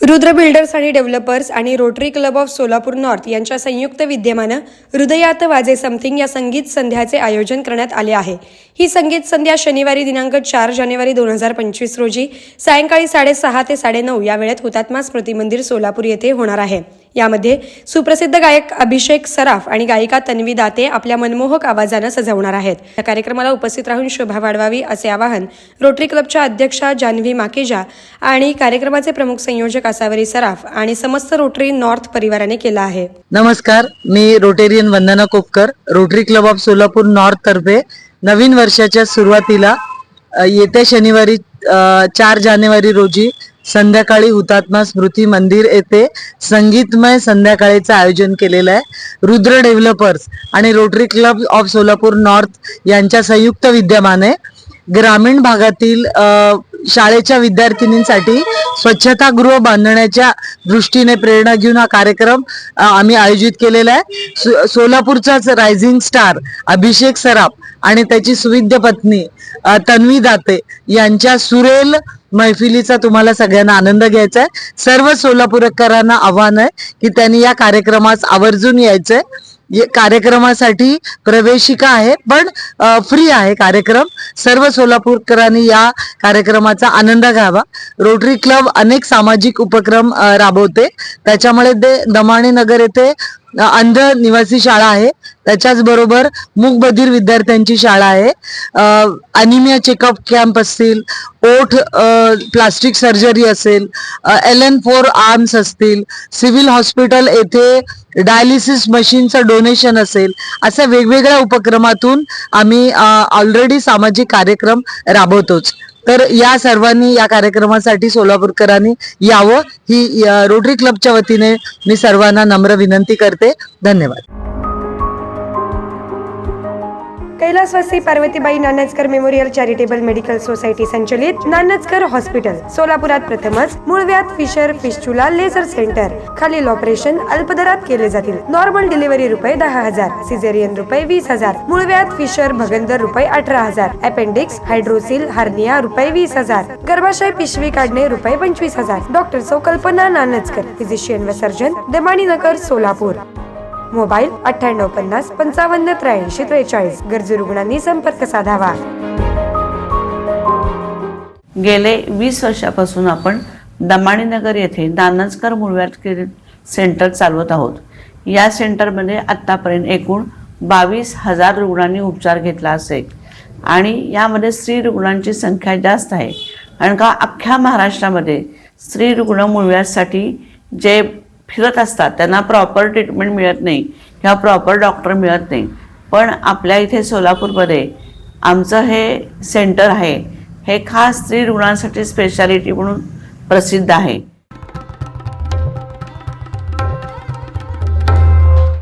Rudra builders आणि developers आणि rotary club of Solapur north यांच्या संयुक्त विद्यमानं हृदयात वाजे समथिंग या संगीत संध्याचे आयोजन करण्यात आले आहे। ही संगीत संध्या शनिवारी दिनांक 4 जानेवारी 2025 रोजी सायंकाळी 6:30 ते 9:30 या वेळेत हुतात्मा स्मृती मंदिर सोलापूर येथे होणार आहे। यामध्ये सुप्रसिद्ध गायक अभिषेक सराफ आणि गायिका तन्वी दाते आपल्या मनमोहक आवाजाने सजवणार आहेत। या कार्यक्रमाला उपस्थित राहून शोभा वाढवावी असे आवाहन रोटरी क्लबच्या अध्यक्षा जान्हवी माकेजा आणि कार्यक्रमाचे प्रमुख संयोजक आसावरी सराफ आणि समस्त रोटरी नॉर्थ परिवाराने केला आहे। नमस्कार, मी Rotarian Vandana Kopkar, Rotary club of Solapur north तर्फे नवीन वर्षाच्या सुरुवातीला येत्या शनिवारी 4 जानेवारी रोजी संध्याकाळी हुतात्मा स्मृती मंदिर येथे संगीतमय संध्याकाळीचे आयोजन केलेलं आहे। रुद्र डेव्हलपर्स आणि rotary club of Solapur north यांच्या संयुक्त विद्यमाने ग्रामीण भागातील शाळेच्या विद्यार्थिनींसाठी स्वच्छतागृह बांधण्याच्या दृष्टीने प्रेरणा घेऊन हा कार्यक्रम आम्ही आयोजित केलेला आहे। सोलापूरचाच रायझिंग स्टार अभिषेक सराफ आणि त्याची सुविद्य पत्नी तन्वी दाते यांच्या सुरेल मैफिलीचा तुम्हाला सगळ्यांना आनंद घ्यायचा आहे। सर्व सोलापूरकरांना आव्हान आहे की त्यांनी या कार्यक्रमास आवर्जून यायचंय। कार्यक्रमासाठी प्रवेशिका आहे पण फ्री आहे कार्यक्रम। सर्व सोलापूरकरांनी या कार्यक्रमाचा आनंद घ्यावा। रोटरी क्लब अनेक सामाजिक उपक्रम राबवते, त्याच्यामुळे दमाणी नगर येथे अंध निवासी शाळा आहे, त्याच्याच बरोबर मूकबधीर विद्यार्थ्यांची शाळा आहे, अनिमिया चेकअप कॅम्प असतील, ओठ प्लास्टिक सर्जरी असेल, LN4 आर्म्स असतील, सिव्हिल हॉस्पिटल येथे डायलिसिस मशीनचं डोनेशन असेल, अशा वेगवेगळ्या उपक्रमातून आम्ही ऑलरेडी सामाजिक कार्यक्रम राबवतोच। तर या सर्वांनी या कार्यक्रमासाठी सोलापूरकरांनी यावं ही रोटरी क्लबच्या वतीने मी सर्वांना नम्र विनंती करते। धन्यवाद। कैलासवासी Parvatibai Nanjakar memorial charitable medical society संचलित नानजकर हॉस्पिटल सोलापुरात प्रथमच मूळव्याध फिशर फिस्चुला लेझर सेंटर खालील ऑपरेशन अल्प दरात केले जातील। नॉर्मल डिलिव्हरी रुपये 10,000, सिझेरियन रुपये 20,000, मूळव्याध फिशर भगंदर रुपये 18,000, अपेंडिक्स हायड्रोसिल हार्निया रुपये 20,000, गर्भाशय पिशवी काढणे रुपये 25,000। डॉक्टर सौ कल्पना नानजकर, फिजिशियन व सर्जन, दमाणी नगर सोलापूर। मोबाईल 9850 55 83 43। गरजू रुग्णांनी संपर्क साधावा। गेले 20 वर्षापासून आपण दमाणी नगर येथे नानजकर मूळव्याध सेंटर चालवत आहोत। या सेंटरमध्ये आतापर्यंत एकूण 22,000 रुग्णांनी उपचार घेतला असेल आणि यामध्ये स्त्री रुग्णांची संख्या जास्त आहे, कारण का अख्ख्या महाराष्ट्रामध्ये स्त्री रुग्ण मूळव्याधसाठी जे फिरत असतात त्यांना प्रॉपर ट्रीटमेंट मिळत नाही किंवा प्रॉपर डॉक्टर मिळत नाही। पण आपल्या इथे सोलापूरमध्ये आमचं हे सेंटर आहे, हे खास स्त्री रुग्णांसाठी स्पेशालिटी म्हणून प्रसिद्ध आहे।